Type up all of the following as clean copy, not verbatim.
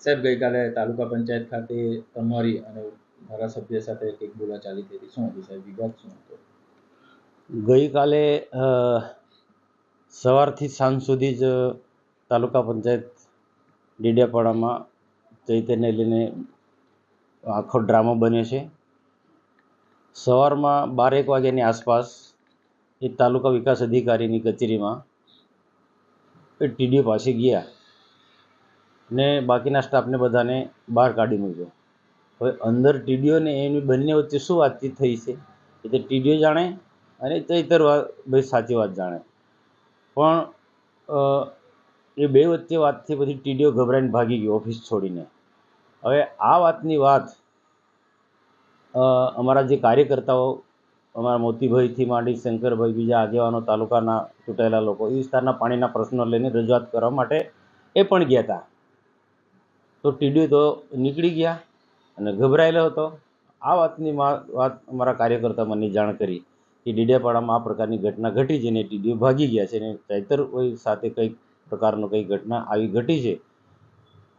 સાહેબ, ગઈકાલે તાલુકા પંચાયત ખાતે તમારી અને ધારાસભ્ય સાથે કંઈક બોલાચાલી થઈ હતી, શું હતું સાહેબ, વિવાદ શું હતો? ગઈકાલે સવારથી સાંજ સુધી જ તાલુકા પંચાયત ડેડિયાપાડામાં ચૈતરને લઈને આખો ડ્રામો બન્યો છે. સવારમાં 12-1 વાગ્યાની આસપાસ એ તાલુકા વિકાસ અધિકારીની કચેરીમાં એ ટીડીઓ પાસે ગયા ને બાકીના સ્ટાફને બધાને બહાર કાઢી મૂક્યો. હવે અંદર ટીડીઓ ને એની બંને વચ્ચે શું વાતચીત થઈ છે એ તો ટીડીઓ જાણે અને ચૈતર ભાઈ સાચી વાત જાણે. પણ એ બે વચ્ચે વાતથી પછી ટીડીઓ ગભરાઈને ભાગી ગયો ઓફિસ છોડીને. હવે આ વાતની વાત અમારા જે કાર્યકર્તાઓ, અમારા મોતીભાઈથી માંડી શંકરભાઈ, બીજા આગેવાનો, તાલુકાના ચૂંટાયેલા લોકો એ વિસ્તારના પાણીના પ્રશ્નો લઈને રજૂઆત કરવા માટે એ પણ ગયા હતા. તો ટીડીઓ તો નીકળી ગયા અને ગભરાયેલો હતો. આ વાતની વાત અમારા કાર્યકર્તા મને જાણ કરી કે ડેડિયાપાડામાં આ પ્રકારની ઘટના ઘટી છે ને ટીડીઓ ભાગી ગયા છે ને ચૈતર સાથે કંઈક પ્રકારનો કંઈ ઘટના આવી ઘટી છે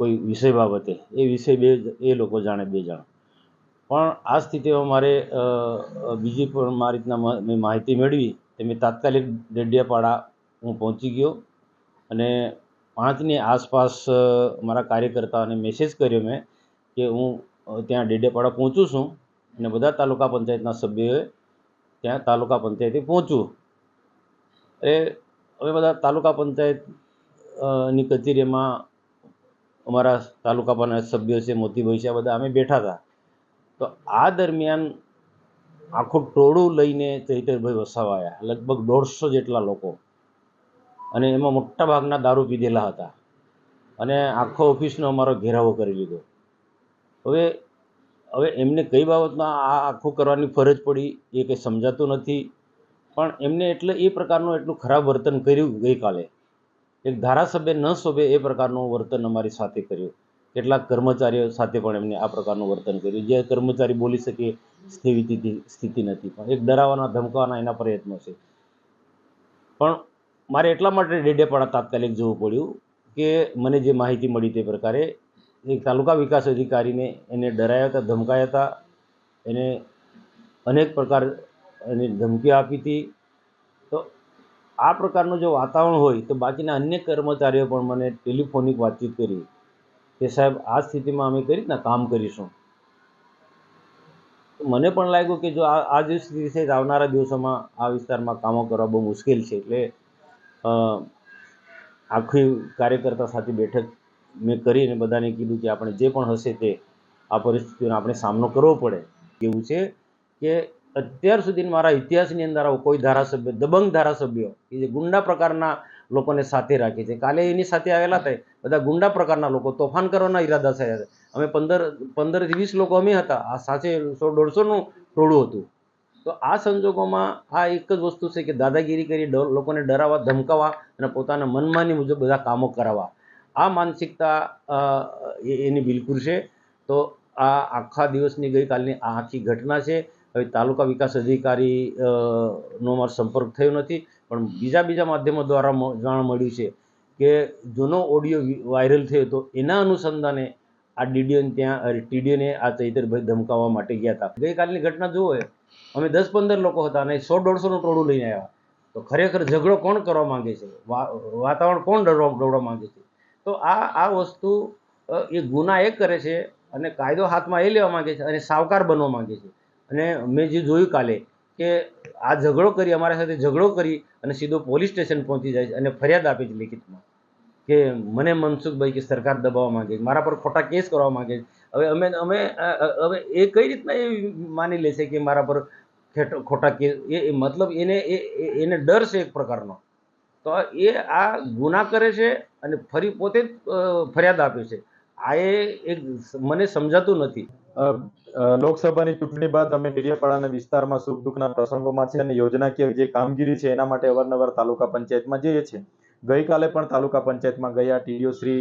કોઈ વિષય બાબતે. એ વિષય એ લોકો જાણે, બે જણ. પણ આ સ્થિતિમાં મારે બીજી પણ મારી રીતના મેં માહિતી મેળવી તે મેં તાત્કાલિક ડેડિયાપાડા હું પહોંચી ગયો અને 5ની આસપાસ મારા કાર્યકર્તાઓને મેસેજ કર્યો મેં કે હું ત્યાં ડેડિયાપાડા પહોંચું છું અને બધા તાલુકા પંચાયતના સભ્યોએ ત્યાં તાલુકા પંચાયતે પહોંચવું. હવે બધા તાલુકા પંચાયતની કચેરીમાં અમારા તાલુકા પંચાયત સભ્યો છે, મોતીભાઈ છે, આ બધા અમે બેઠા હતા. તો આ દરમિયાન આખું ટોળું લઈને ચૈતરભાઈ વસાવા આવ્યા, લગભગ 150 જેટલા લોકો, અને એમાં મોટા ભાગના દારૂ પીધેલા હતા અને આખો ઓફિસનો અમારો ઘેરાવો કરી લીધો. હવે એમને કઈ બાબતમાં આ આખું કરવાની ફરજ પડી એ કંઈ સમજાતું નથી. પણ એમને એટલે એ પ્રકારનું એટલું ખરાબ વર્તન કર્યું ગઈકાલે. એક ધારાસભ્ય ન શોભે એ પ્રકારનું વર્તન અમારી સાથે કર્યું. કેટલાક કર્મચારીઓ સાથે પણ એમને આ પ્રકારનું વર્તન કર્યું. જે કર્મચારી બોલી શકે સ્થિતિ નથી, પણ એક ડરાવવાના, ધમકાવવાના એના પ્રયત્નો છે. પણ મારે એટલા માટે ડેડિયાપાડા તાત્કાલિક જવું પડ્યું કે મને જે માહિતી મળી તે પ્રકારે એક તાલુકા વિકાસ અધિકારીને એને ડરાયા હતા, ધમકાયા હતા, એને અનેક પ્રકાર એની ધમકીઓ આપી હતી. તો આ પ્રકારનું જો વાતાવરણ હોય તો બાકીના અન્ય કર્મચારીઓ પણ મને ટેલિફોનિક વાતચીત કરી કે સાહેબ આ સ્થિતિમાં અમે કઈ રીતના કામ કરીશું. મને પણ લાગ્યું કે જો આ જે સ્થિતિ છે આવનારા દિવસોમાં આ વિસ્તારમાં કામો કરવા બહુ મુશ્કેલ છે. એટલે આખી કાર્યકર્તા સાથે બેઠક મેં કરીને બધાને કીધું કે આપણે જે પણ હશે તે આ પરિસ્થિતિનો આપણે સામનો કરવો પડે. એવું છે કે અત્યાર સુધી મારા ઇતિહાસની અંદર આવો કોઈ ધારાસભ્ય, દબંગ ધારાસભ્યો કે જે ગુંડા પ્રકારના લોકોને સાથે રાખે છે. કાલે એની સાથે આવેલા હતા બધા ગુંડા પ્રકારના લોકો, તોફાન કરવાના ઈરાદા થયા હતા. અમે 15 થી 20 લોકો અમે હતા, આ સાથે 100-150નું ટોળું હતું. તો આ સંજોગોમાં આ એક જ વસ્તુ છે કે દાદાગીરી કરી લોકોને ડરાવવા, ધમકાવવા અને પોતાના મનમાની મુજબ બધા કામો કરાવવા, આ માનસિકતા એની બિલકુલ છે. તો આ આખા દિવસની ગઈકાલની આ આખી ઘટના છે. હવે તાલુકા વિકાસ અધિકારી નો મારો સંપર્ક થયો નથી, પણ બીજા માધ્યમો દ્વારા જાણ મળ્યું છે કે જૂનો ઓડિયો વાયરલ થયો હતો, એના અનુસંધાને આ ટીડીઓને આ ચૈતરભાઈ ધમકાવવા માટે ગયા હતા. ગઈકાલની ઘટના જુઓ, અમે 10-15 લોકો હતા અને 100-150નું ટોળું લઈને આવ્યા. તો ખરેખર ઝઘડો કોણ કરવા માંગે છે, વાતાવરણ કોણ દોડવા માંગે છે? તો આ વસ્તુ એ ગુના એ કરે છે અને કાયદો હાથમાં એ લેવા માંગે છે અને સાવકાર બનવા માંગે છે. અને મેં જે જોયું કાલે કે આ ઝઘડો કરી, અમારા સાથે ઝઘડો કરી અને સીધો પોલીસ સ્ટેશન પહોંચી જાય છે અને ફરિયાદ આપે છે લિખિતમાં કે મને મનસુખભાઈ કે સરકાર દબાવવા માંગે છે, મારા પર ખોટા કેસ કરવા માંગે છે. હવે એ કઈ રીતના એ માની લે છે કે મારા પર ખોટા કેસ, એ મતલબ એને ડર છે એક પ્રકારનો. તો એ આ ગુના કરે છે અને ફરી પોતે જ ફરિયાદ આપે છે. આ એક મને સમજાતું નથી. લોકસભાની ચૂંટણી બાદ અમે ડેડિયાપાડાના વિસ્તારમાં સુખ દુઃખના પ્રસંગોમાં છે અને યોજનાકીય જે કામગીરી છે એના માટે અવારનવાર તાલુકા પંચાયતમાં જઈએ છીએ. ગઈકાલે પણ તાલુકા પંચાયતમાં ગયા. ટીડીઓ શ્રી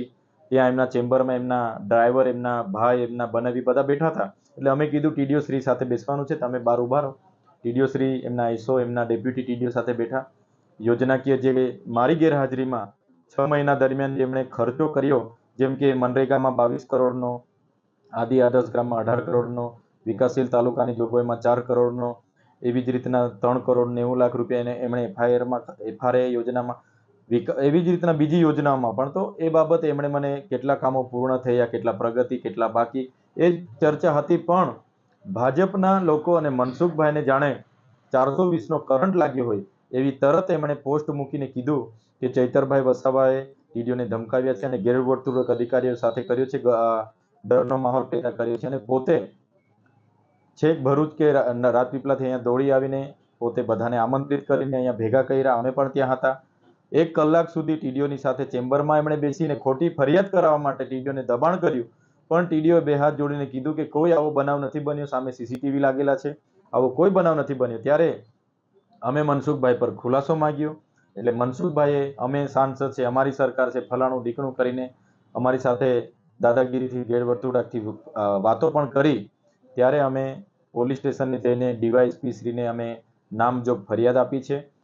ત્યાં એમના ચેમ્બરમાં એમના ડ્રાઈવર, એમના ભાઈ, એમના બનાવી બધા બેઠા હતા. એટલે અમે કીધું ટીડીઓ શ્રી સાથે બેસવાનું છે, તમે બહાર ઉભા રહો. ટીડીઓ શ્રી એમના એસઓ, એમના ડેપ્યુટી ટીડીઓ સાથે બેઠા. યોજનાકીય જે મારી ગેરહાજરીમાં 6 મહિના દરમિયાન જેમણે ખર્ચો કર્યો જેમ કે મનરેગામાં 22 કરોડનો, આદિ આદર્શ ગ્રામમાં 18 કરોડનો, વિકાસશીલ તાલુકાની જોગવાઈમાં 4 કરોડનો, એવી જ રીતના 3 કરોડ 90 લાખ રૂપિયા એમણે FRA યોજનામાં, એવી જ રીતના બીજી યોજનાઓમાં પણ. તો એ બાબતે એમણે મને કેટલા કામો પૂર્ણ થયા, કેટલા પ્રગતિ, કેટલા બાકી, એ ચર્ચા હતી. પણ ભાજપના લોકો અને મનસુખભાઈને જાણે 420નો કરંટ લાગ્યો હોય એવી તરત એમણે પોસ્ટ મૂકીને કીધું કે ચૈતરભાઈ વસાવાએ ટીડીઓને ધમકાવ્યા છે અને ગેરવર્તણૂક અધિકારીઓ સાથે કર્યો છે, ડરનો માહોલ પેદા કર્યો છે, અને પોતે છેક ભરૂચ કે રાજપીપળાથી અહીંયા દોડી આવીને પોતે બધાને આમંત્રિત કરીને અહીંયા ભેગા કર્યા. અમે પણ ત્યાં હતા. 1 કલાક સુધી ટીડીઓની સાથે ચેમ્બરમાં એમણે બેસીને ખોટી ફરિયાદ કરાવવા માટે ટીડીઓને દબાણ કર્યું. પણ ટીડીઓએ 2 હાથ જોડીને કીધું કે કોઈ આવો બનાવ નથી બન્યો, સામે CCTV લાગેલા છે, આવો કોઈ બનાવ નથી બન્યો. ત્યારે અમે મનસુખભાઈ પર ખુલાસો માંગ્યો. એટલે મનસુખભાઈએ અમે સાંસદ છે, અમારી સરકાર છે, ફલાણું ઢીકણું કરીને અમારી સાથે દાદાગીરીથી, ગેરવર્તણૂકથી વાતો પણ કરી. ત્યારે અમે પોલીસ સ્ટેશને જઈને DYSP શ્રીને અમે નામજોગ ફરિયાદ આપી છે.